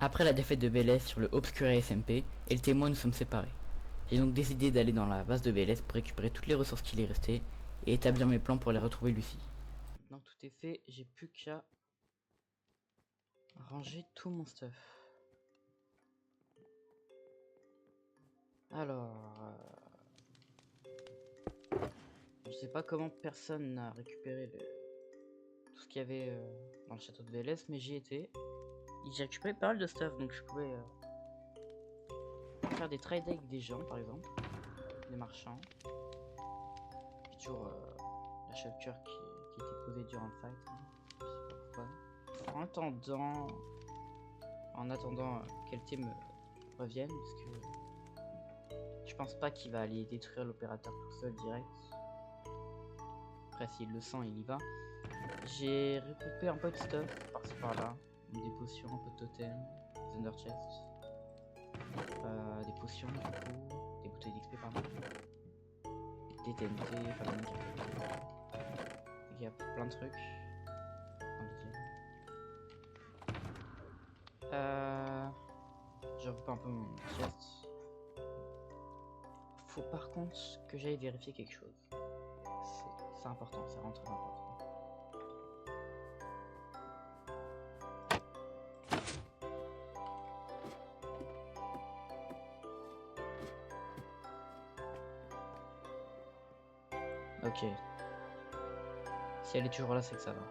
Après la défaite de BLS sur le Obscura SMP, et le témoin nous sommes séparés. J'ai donc décidé d'aller dans la base de BLS pour récupérer toutes les ressources qu'il est resté et établir mes plans pour aller retrouver Lucie. Maintenant que tout est fait, j'ai plus qu'à ranger tout mon stuff. Alors, je sais pas comment personne n'a récupéré tout ce qu'il y avait dans le château de BLS, mais j'y étais. J'ai récupéré pas mal de stuff, donc je pouvais faire des trades avec des gens, par exemple, des marchands. Puis toujours la shulker qui était posée durant le fight. Hein. Je sais pas pourquoi. En attendant qu'elle me revienne, parce que je pense pas qu'il va aller détruire l'opérateur tout seul direct. Après, s'il le sent, il y va. J'ai recoupé un peu de stuff par-ci par-là. Des potions, un peu de totem, des under chests, des potions du coup, des bouteilles d'XP pardon, des TNT, enfin des cartes. Il y a plein de trucs. Je recoupe un peu mon chest. Faut par contre que j'aille vérifier quelque chose. C'est important, c'est vraiment très important. Ok. Si elle est toujours là, c'est que ça va.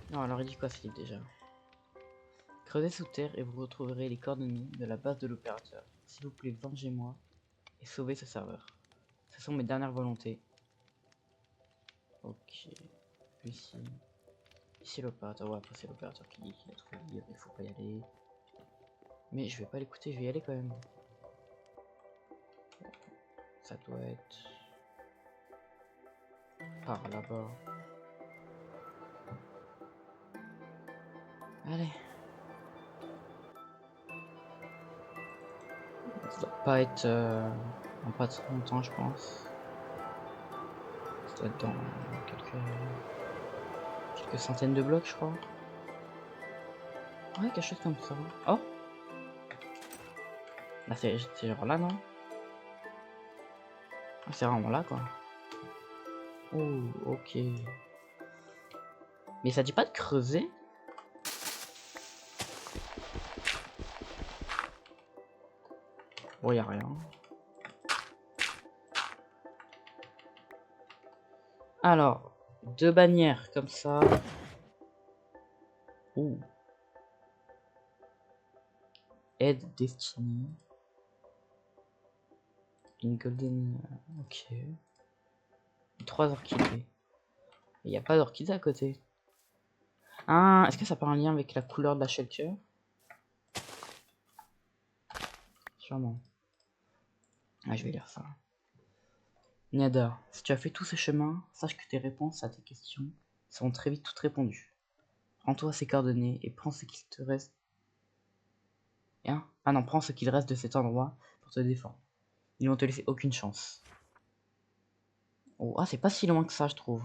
Non, alors il dit quoi ce livre déjà? Creusez sous terre et vous retrouverez les coordonnées de la base de l'opérateur. S'il vous plaît, vengez-moi et sauvez ce serveur. Ce sont mes dernières volontés. Ok. Ici. Ici l'opérateur. Ouais, après c'est l'opérateur qui dit qu'il a trouvé le livre, il faut pas y aller. Mais je vais pas l'écouter, je vais y aller quand même. Ça doit être par là-bas. Allez. Ça doit pas être en pas trop longtemps, je pense. Ça doit être dans quelques centaines de blocs, je crois. Ouais, quelque chose comme ça. Oh, là c'est genre là, non? Ah, c'est vraiment là, quoi. Oh, ok. Mais ça dit pas de creuser? Bon, y a rien. Alors, deux bannières comme ça. Ouh. Aide Destiny. Une golden. Ok. 3 orchidées. Il n'y a pas d'orchidée à côté. Ah, est-ce que ça a pas un lien avec la couleur de la shelter? Sûrement. Ah, je vais lire ça. Nada, si tu as fait tous ces chemins, sache que tes réponses à tes questions seront très vite toutes répondues. Rends-toi à ces coordonnées et prends ce qu'il te reste. Hein? Ah non, prends ce qu'il reste de cet endroit pour te défendre. Ils vont te laisser aucune chance. Oh, ah, c'est pas si loin que ça, je trouve.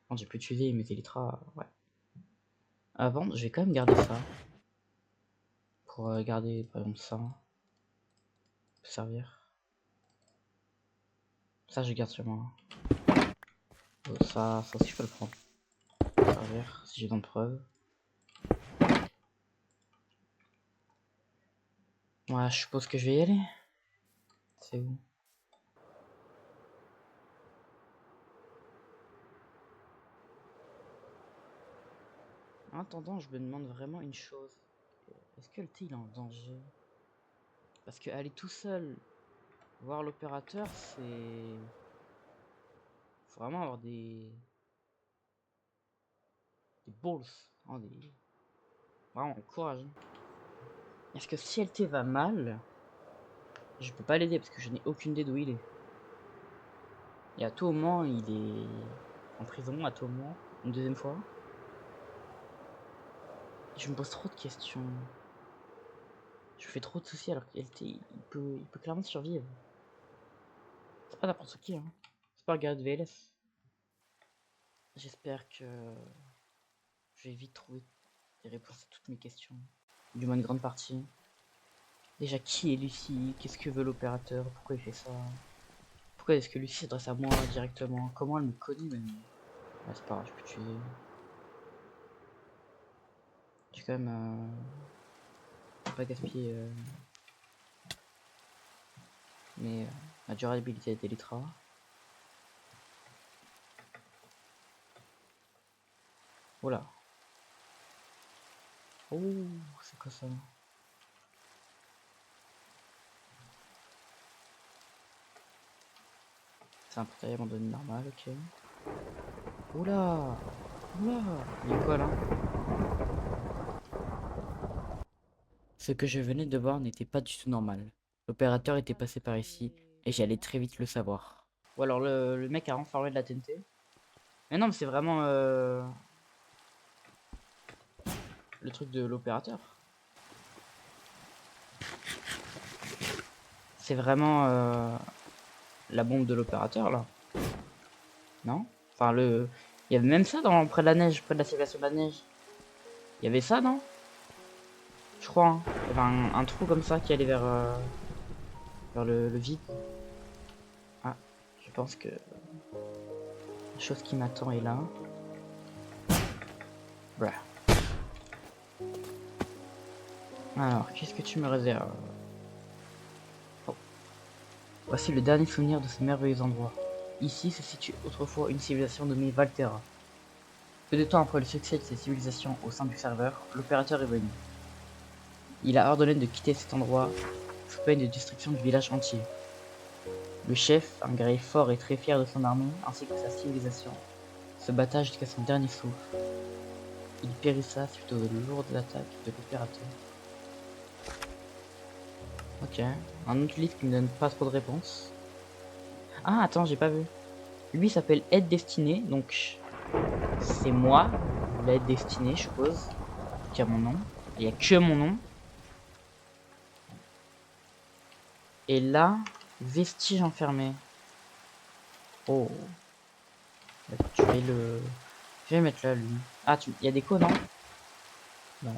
Bon, j'ai pu tuer mes élytras, ouais. Avant, je vais quand même garder ça. Pour garder, par exemple, ça. Peut servir. Ça, je garde sur moi. Ça aussi, je peux le prendre. Peut servir, si j'ai dans de preuves. Ouais, je suppose que je vais y aller. C'est où? En attendant, je me demande vraiment une chose. Est-ce que le T il est en danger? Parce que aller tout seul voir l'opérateur, c'est... Faut vraiment avoir des balls. Hein, vraiment, courage. Hein. Est-ce que si LT va mal, je peux pas l'aider parce que je n'ai aucune idée d'où il est. Et à tout moment, il est en prison, à tout moment, une deuxième fois. Je me pose trop de questions. Je fais trop de soucis alors qu'il peut clairement survivre. C'est pas n'importe qui, hein. C'est pas le gars de VLS. J'espère que je vais vite trouver des réponses à toutes mes questions. Du moins une grande partie. Déjà, qui est Lucie? Qu'est-ce que veut l'opérateur? Pourquoi il fait ça? Pourquoi est-ce que Lucie s'adresse à moi directement? Comment elle me connaît même? Ouais, c'est pas grave, je peux tuer. J'ai quand même pas gaspillé ma durabilité d'Elytra. Voilà. Oh, c'est quoi ça? C'est un portail abandonné normal, ok. Oula! Oula! Il y a quoi là? Ce que je venais de voir n'était pas du tout normal. L'opérateur était passé par ici et j'allais très vite le savoir. Ou alors le mec a renfermé de la TNT. Mais non, mais c'est vraiment le truc de l'opérateur. C'est vraiment la bombe de l'opérateur là. Non? Enfin il y avait même ça près de la neige, près de la civilisation de la neige. Il y avait ça, non? Je crois, hein. Il y avait un trou comme ça qui allait vers le vide. Ah, je pense que la chose qui m'attend est là. Voilà. Alors, qu'est-ce que tu me réserves? Oh. Voici le dernier souvenir de ce merveilleux endroit. Ici se situe autrefois une civilisation nommée Valterra. Peu de temps après le succès de ces civilisations au sein du serveur, l'opérateur est venu. Il a ordonné de quitter cet endroit sous peine de destruction du village entier. Le chef, un guerrier fort et très fier de son armée ainsi que sa civilisation, se batta jusqu'à son dernier souffle. Il périssa suite aux lourdes attaques de l'opérateur. Ok, un autre livre qui me donne pas trop de réponses. Ah, attends, j'ai pas vu. Lui s'appelle Aide Destinée, donc c'est moi, l'aide destinée, je suppose. Qui a mon nom. Il y a que mon nom. Et là, vestige enfermé. Oh. Écoute, je vais le mettre là, lui. Ah, il y a des codes, non? Non.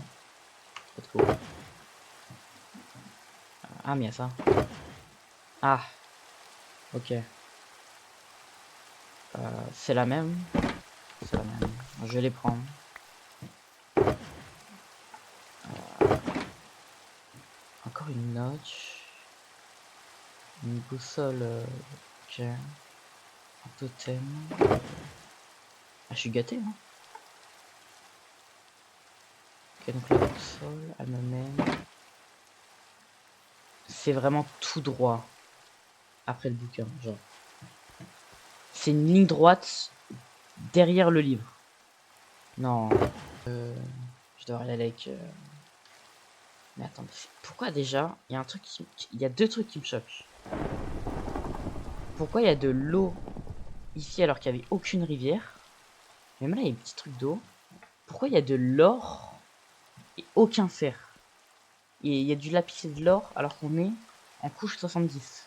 Pas de codes. Ah, mais il y a ça. Ah, ok. C'est la même. C'est la même. Je vais les prendre. Encore une notch. Une boussole. Ok. Un totem. Ah, je suis gâté, hein. Ok, donc la boussole, elle me mène. C'est vraiment tout droit. Après le bouquin, genre. C'est une ligne droite derrière le livre. Non. Je dois aller avec. Mais attends, pourquoi déjà il y a un truc il y a deux trucs qui me choquent. Pourquoi il y a de l'eau ici alors qu'il n'y avait aucune rivière? Même là, il y a des petits trucs d'eau. Pourquoi il y a de l'or et aucun fer? Et il y a du lapis et de l'or alors qu'on est en couche 70.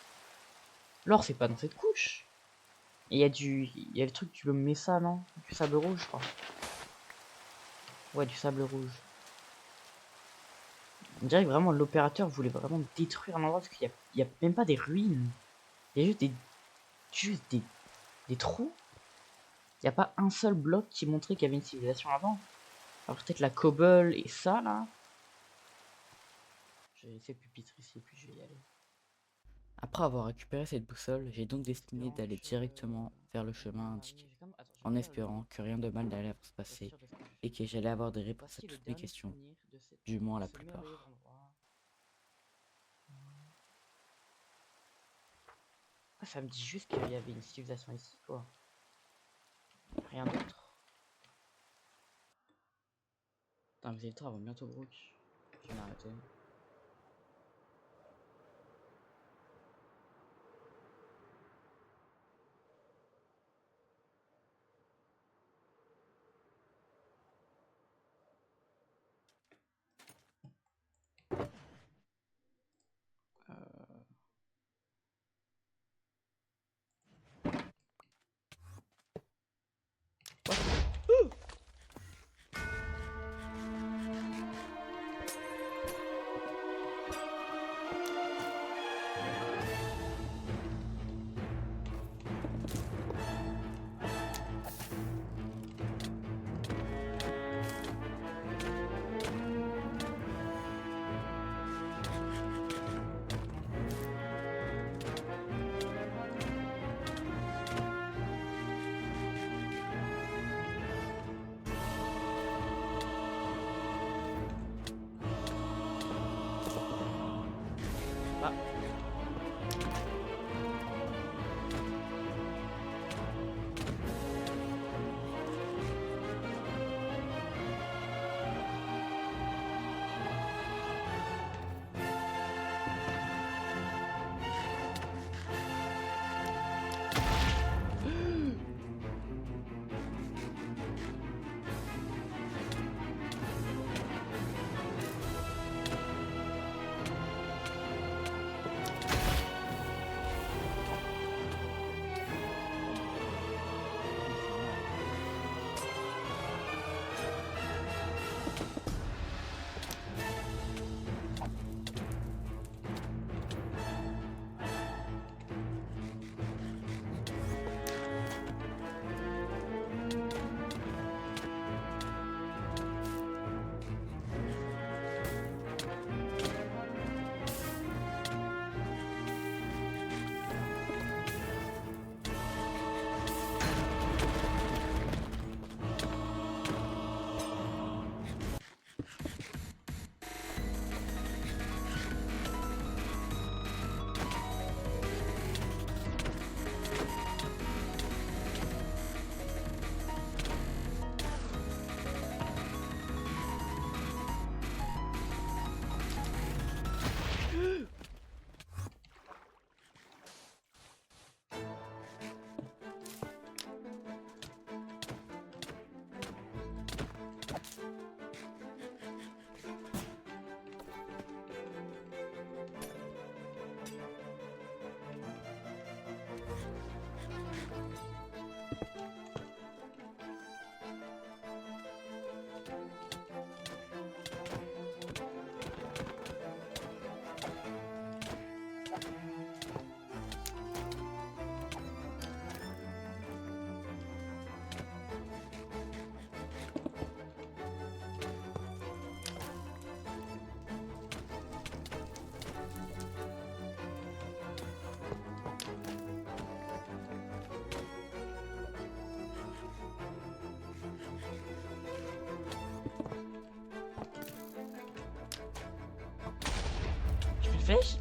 L'or, c'est pas dans cette couche. Et il y a le truc, tu me mets ça, non? Du sable rouge, je crois. Ouais, du sable rouge. On dirait que vraiment l'opérateur voulait vraiment détruire un endroit parce qu'il y a même pas des ruines. Il y a juste des trous. Il n'y a pas un seul bloc qui montrait qu'il y avait une civilisation avant. Alors peut-être la cobble et ça là. Je vais laisser le pupitre ici et puis je vais y aller. Après avoir récupéré cette boussole, j'ai donc décidé d'aller directement vers le chemin indiqué, en espérant que rien de mal n'allait se passer et que j'allais avoir des réponses à toutes mes questions, du moins la plupart. Ah, ça me dit juste qu'il y avait une civilisation ici, quoi. Rien d'autre. Putain, mais les trains vont bientôt brook. Je vais m'arrêter. Ah. Je fais une flèche.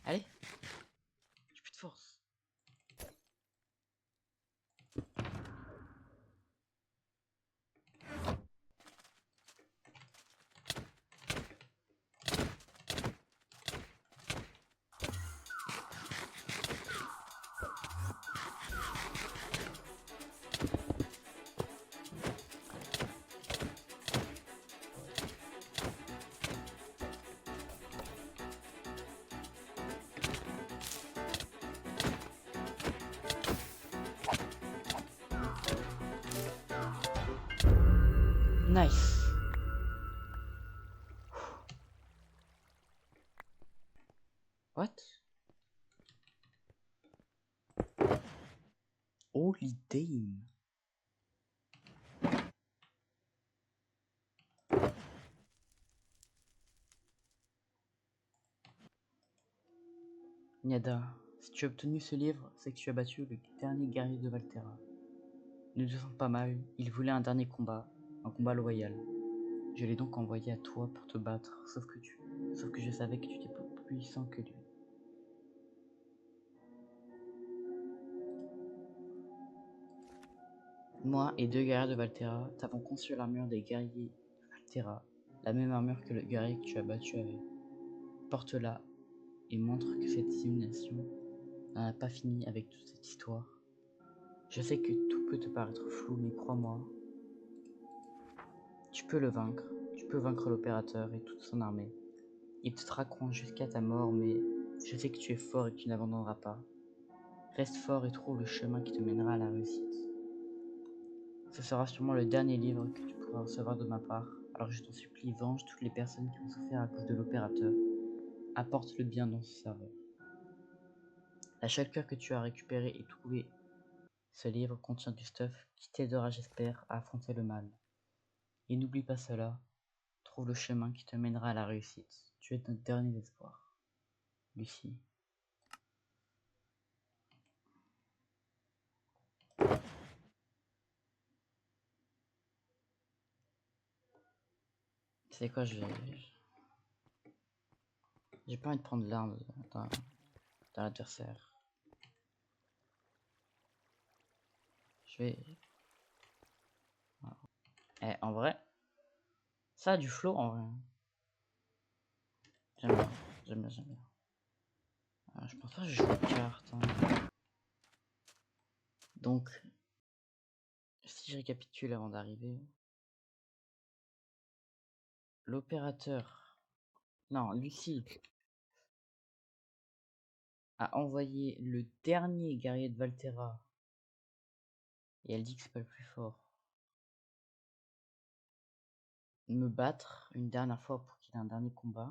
Allez. J'ai plus de force. Nice. Niada, si tu as obtenu ce livre, c'est que tu as battu le dernier guerrier de Valterra. Ne te sens pas mal, il voulait un dernier combat, un combat loyal. Je l'ai donc envoyé à toi pour te battre, sauf que je savais que tu étais plus puissant que lui. Moi et 2 guerriers de Valterra t'avons conçu l'armure des guerriers de Valterra, la même armure que le guerrier que tu as battu avec. Porte-la et montre que cette simulation n'en a pas fini avec toute cette histoire. Je sais que tout peut te paraître flou, mais crois-moi, tu peux le vaincre. Tu peux vaincre l'opérateur et toute son armée. Ils te traqueront jusqu'à ta mort, mais je sais que tu es fort et que tu n'abandonneras pas. Reste fort et trouve le chemin qui te mènera à la réussite. Ce sera sûrement le dernier livre que tu pourras recevoir de ma part, alors je t'en supplie, venge toutes les personnes qui ont souffert à cause de l'opérateur. Apporte le bien dans ce serveur. La chaleur que tu as récupérée et trouvée, ce livre contient du stuff qui t'aidera, j'espère, à affronter le mal. Et n'oublie pas cela, trouve le chemin qui te mènera à la réussite. Tu es notre dernier espoir. Lucie. Tu sais quoi, j'ai pas envie de prendre l'arme dans l'adversaire. Je vais... Eh, en vrai, ça a du flow en vrai. J'aime bien, j'aime bien, j'aime bien. Je pense pas que je joue de cartes. Hein. Donc, si je récapitule avant d'arriver, l'opérateur, non, Lucie a envoyé le dernier guerrier de Valterra et elle dit que c'est pas le plus fort. Me battre une dernière fois pour qu'il ait un dernier combat.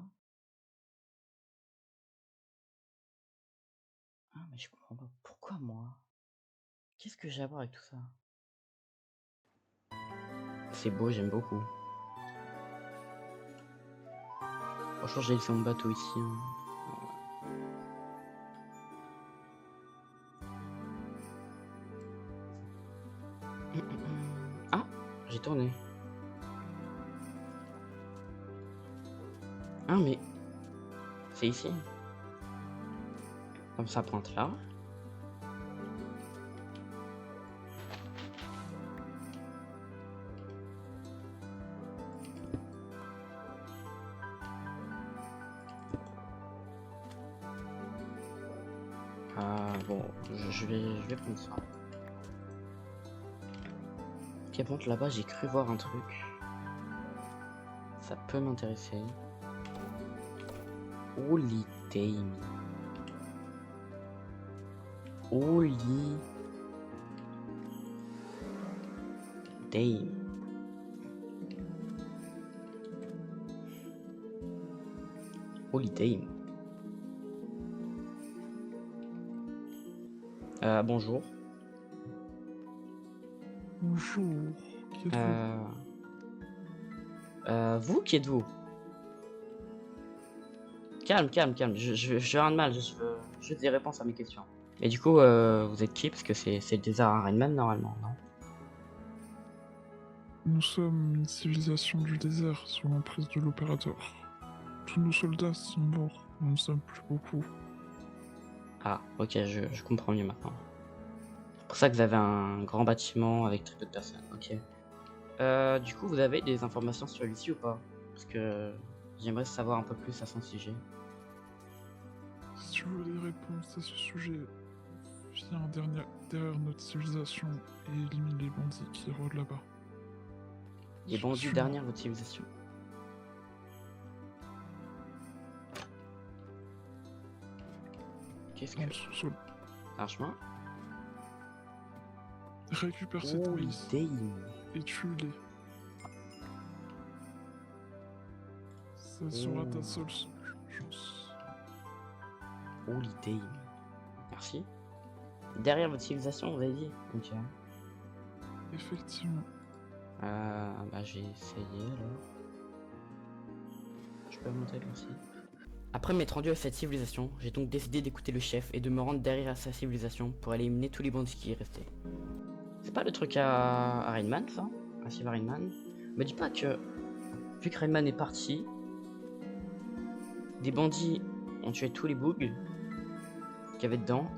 Ah, mais je comprends pas. Pourquoi moi? Qu'est-ce que j'ai à voir avec tout ça? C'est beau, j'aime beaucoup. Franchement, j'ai laissé mon bateau ici. Hein. Ah, j'ai tourné. Ah, mais c'est ici. Comme ça pointe là. Ah bon, je vais prendre ça. Ok, bon, là-bas, j'ai cru voir un truc. Ça peut m'intéresser. Holy damn. Holy damn. Holy damn. Bonjour. Bonjour, qui êtes-vous? Vous, qui êtes-vous? Calme, calme, calme. Je veux rien de mal, je veux juste des réponses à mes questions. Et du coup, vous êtes qui? Parce que c'est le désert à Rainman normalement, non? Nous sommes une civilisation du désert sous l'emprise de l'opérateur. Tous nos soldats sont morts, nous ne sommes plus beaucoup. Ah, ok, je comprends mieux maintenant. C'est pour ça que vous avez un grand bâtiment avec très peu de personnes, ok. Du coup, vous avez des informations sur Lucie ou pas? Parce que j'aimerais savoir un peu plus à son sujet. Si tu veux des réponses à ce sujet, viens derrière notre civilisation et élimine les bandits qui rôdent là-bas. Les bandits Suis-moi. derrière votre civilisation. Qu'est-ce Dans que... le sous-sol. Un chemin? Récupère cette Holy police damn. et tue-les. Ça sera ta seule chance. Holy damn. Merci. Derrière votre civilisation, vous avez dit? Ok. Effectivement. Bah j'ai essayé alors. Je peux monter là aussi. Après m'être rendu à cette civilisation, j'ai donc décidé d'écouter le chef et de me rendre derrière sa civilisation pour aller éliminer tous les bandits qui y restaient. C'est pas le truc à Rainman, ça? À Shiva Rainman? Me dis pas que, vu que Rainman est parti, des bandits ont tué tous les bugs qu'il y avait dedans,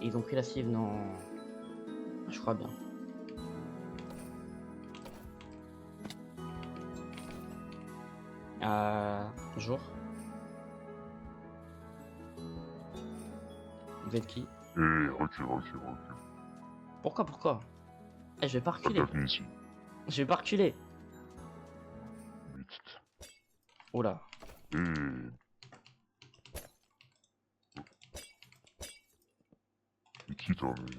et ils ont pris la cive, non... Je crois bien. Bonjour. Vous êtes qui? Recule. Pourquoi? Eh, je vais pas T'as reculer. pas venu ici. Je vais pas reculer. Vite. Oh là. Mais qui toi, mais...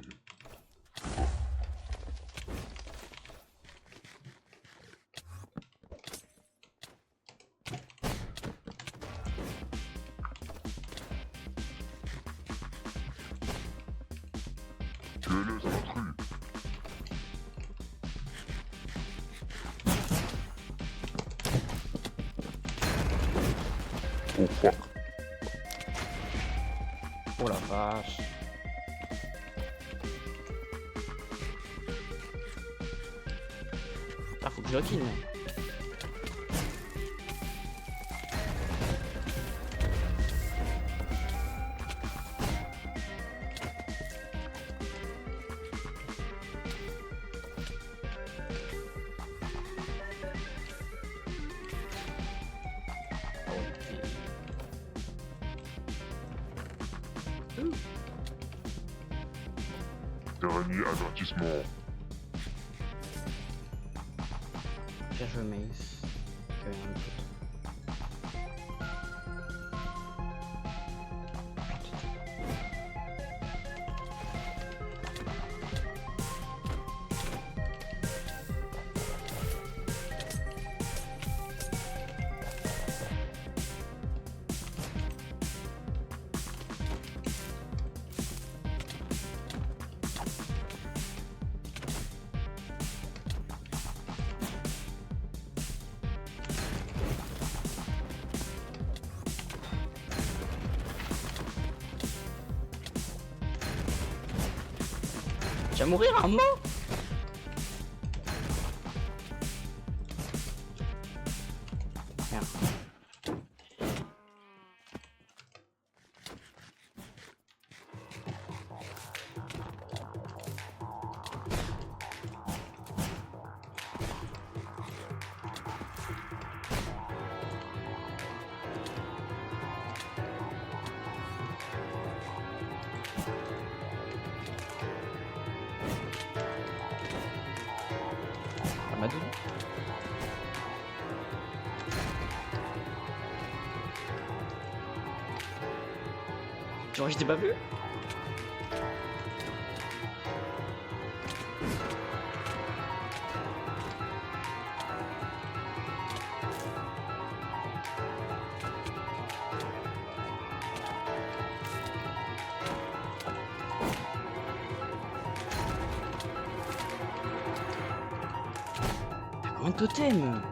Tu es les intrus. Oh fuck. Oh la vache. Ah, faut que je le kill. Dernier avertissement. Bien joué, Mace. Tu vas mourir un mot. Merde. Amadou. Tu vois, je t'ai pas vu. T'as combien de totems?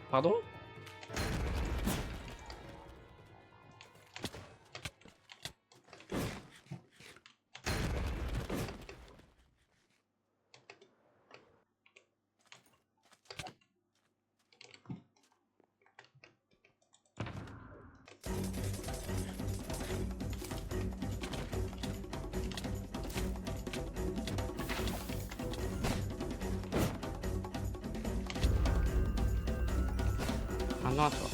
Pardon? Maintenant à toi.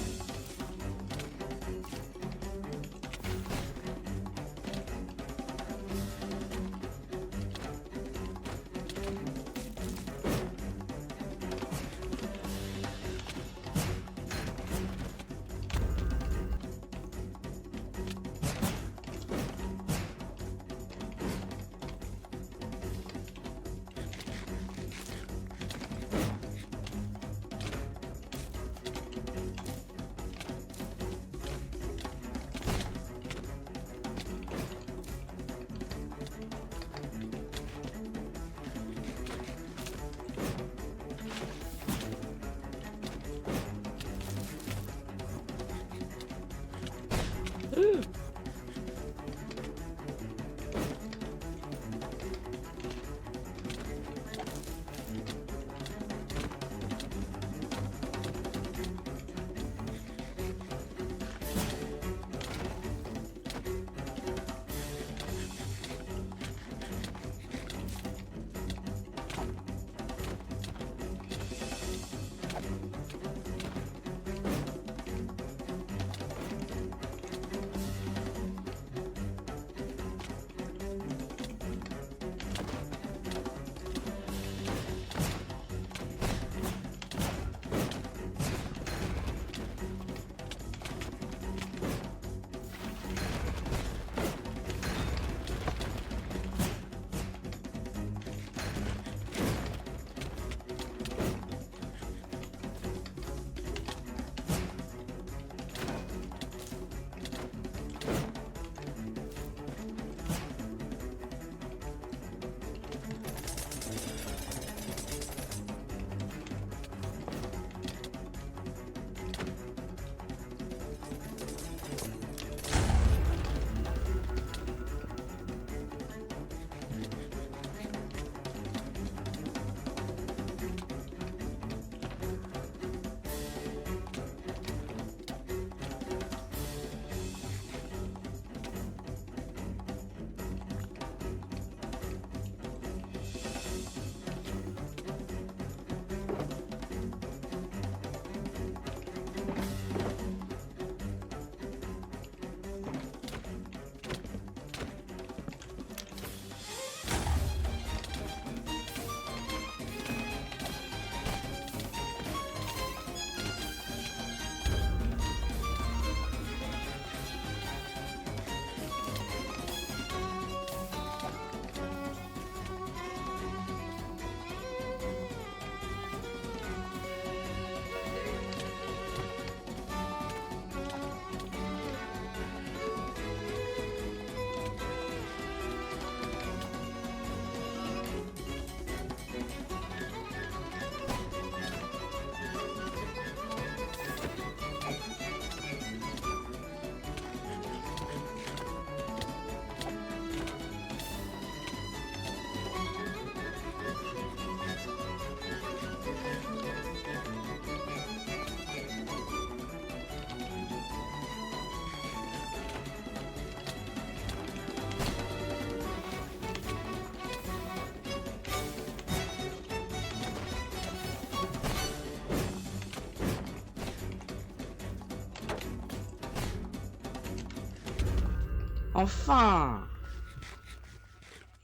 Enfin!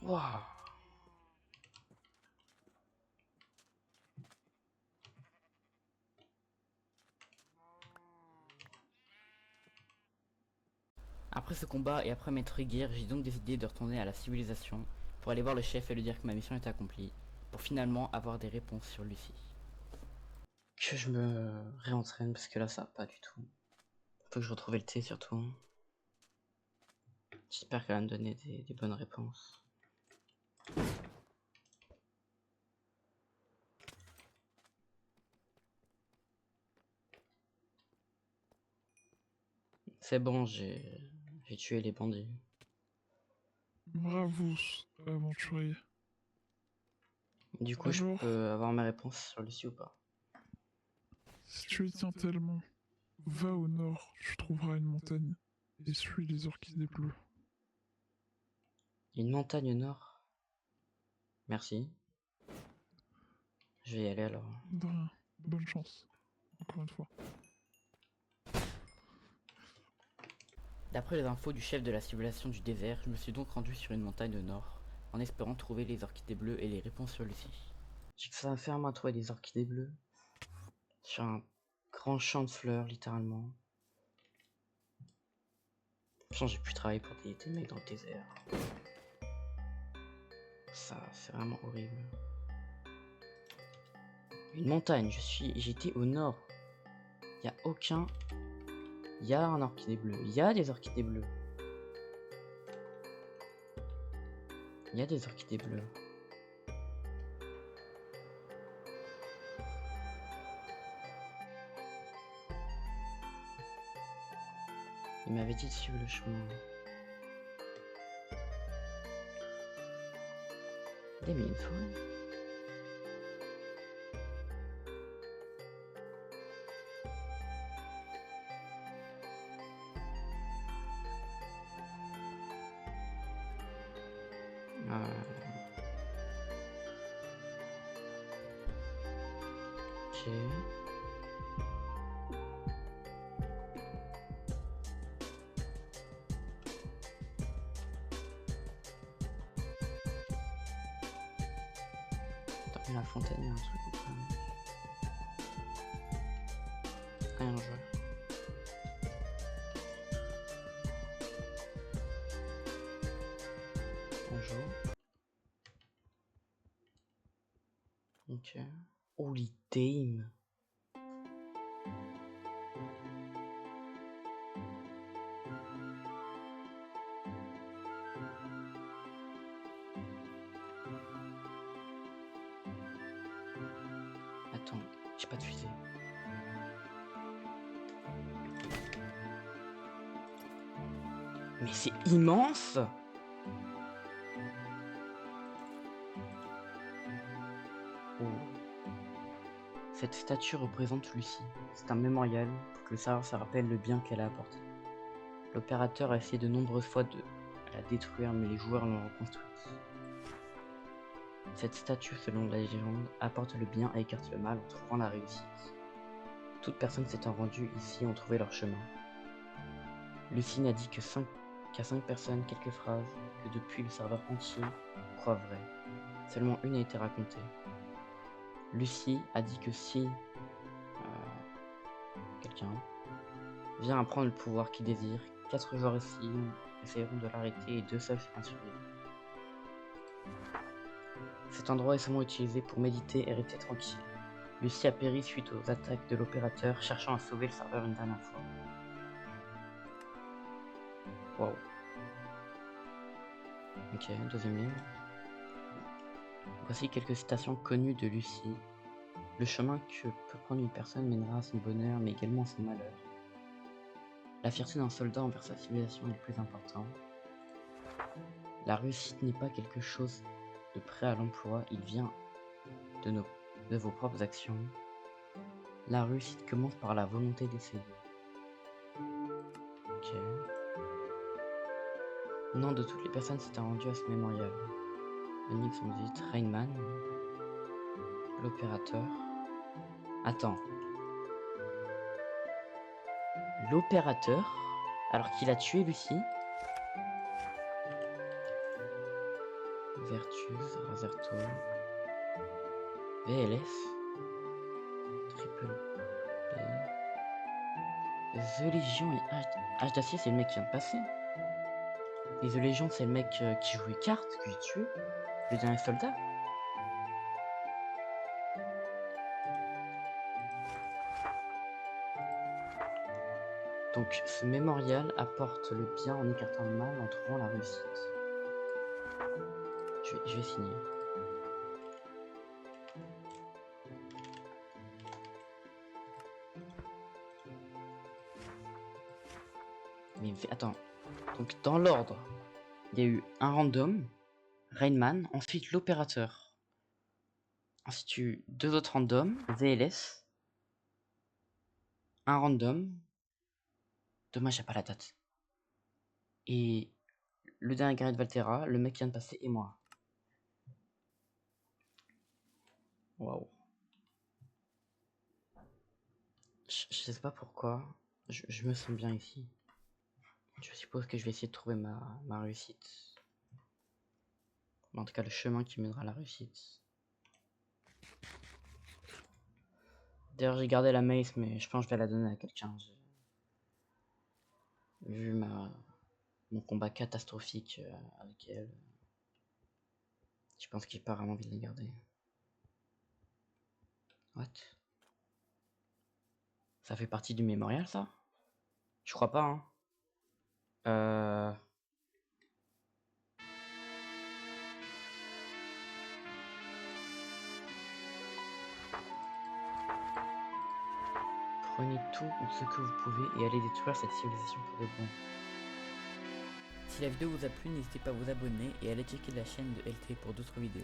Waouh! Après ce combat et après m'être guéri, j'ai donc décidé de retourner à la civilisation pour aller voir le chef et lui dire que ma mission est accomplie, pour finalement avoir des réponses sur Lucie. Que je me réentraîne parce que là ça va pas du tout. Faut que je retrouve le thé surtout. J'espère qu'elle va me donner des bonnes réponses. C'est bon, j'ai tué les bandits. Bravo, aventurier. Du coup, je Alors, peux avoir mes réponses sur Lucie ou pas? si tu y tiens tellement, va au nord, tu trouveras une montagne et suis les orchidées des bleus. Une montagne au nord. Merci. Je vais y aller alors. De rien. Bonne chance, encore une fois. D'après les infos du chef de la civilisation du désert, je me suis donc rendu sur une montagne au nord, en espérant trouver les orchidées bleues et les réponses sur Lucie. J'ai que ça va faire moi trouver des orchidées bleues. Sur un grand champ de fleurs, littéralement. Franchement, j'ai pu travailler pour des mecs dans le désert. Ça, c'est vraiment horrible. Une montagne, j'étais au nord. Il y a aucun... Il y a un orchidée bleu. Il y a des orchidées bleues. Il y a des orchidées bleues. Il m'avait dit de suivre le chemin. Il y a une forêt. Ok. Attends, mais la fontaine, il y a un truc ou pas? Rien, je vois. Bonjour. Ok. Holy damn. Attends, j'ai pas de fusée. Mais c'est immense! Oh. Cette statue représente Lucie. C'est un mémorial pour que le serveur se rappelle le bien qu'elle a apporté. L'opérateur a essayé de nombreuses fois de la détruire, mais les joueurs l'ont reconstruite. Cette statue, selon la légende, apporte le bien et écarte le mal en trouvant la réussite. Toutes personnes s'étant rendues ici ont trouvé leur chemin. Lucie n'a dit qu'à 5 personnes quelques phrases que depuis le serveur entier croit vraies. Seulement une a été racontée. Lucie a dit que si quelqu'un vient à prendre le pouvoir qu'il désire, 4 joueurs ici essayeront de l'arrêter et 2 seuls seront survivre. Cet endroit est seulement utilisé pour méditer et rester tranquille. Lucie a péri suite aux attaques de l'opérateur, cherchant à sauver le serveur une dernière fois. Wow. Ok, deuxième livre. Voici quelques citations connues de Lucie. Le chemin que peut prendre une personne mènera à son bonheur, mais également à son malheur. La fierté d'un soldat envers sa civilisation est le plus important. La réussite n'est pas quelque chose de prêt à l'emploi, il vient de vos propres actions. La réussite commence par la volonté d'essayer. Ok. Nom de toutes les personnes s'étaient rendues à ce mémorial. Onyx on dit Rainman. L'opérateur. Attends. L'opérateur, alors qu'il a tué Lucie. Vertus, Razerto. VLS. Triple B. The Legion et H d'acier, c'est le mec qui vient de passer. Et The Legion, c'est le mec qui jouait cartes, que j'ai tué. Le dernier soldat. Donc ce mémorial apporte le bien en écartant le mal, en trouvant la réussite. Je vais signer. Mais attends. Donc dans l'ordre, il y a eu un random, Rainman, ensuite l'opérateur. Ensuite il y a eu 2 autres randoms, VLS. Un random. Dommage, j'ai pas la date. Et le dernier guerrier de Valterra, le mec qui vient de passer et moi. Waouh. Je sais pas pourquoi. Je me sens bien ici. Je suppose que je vais essayer de trouver ma réussite. En tout cas, le chemin qui mènera à la réussite. D'ailleurs, j'ai gardé la mace, mais je pense que je vais la donner à quelqu'un. Vu mon combat catastrophique avec elle. Je pense que j'ai pas vraiment envie de la garder. What? Ça fait partie du mémorial, ça? Je crois pas, hein. Prenez tout ou ce que vous pouvez et allez détruire cette civilisation pour de bon. Si la vidéo vous a plu, n'hésitez pas à vous abonner et à aller checker la chaîne de LT pour d'autres vidéos.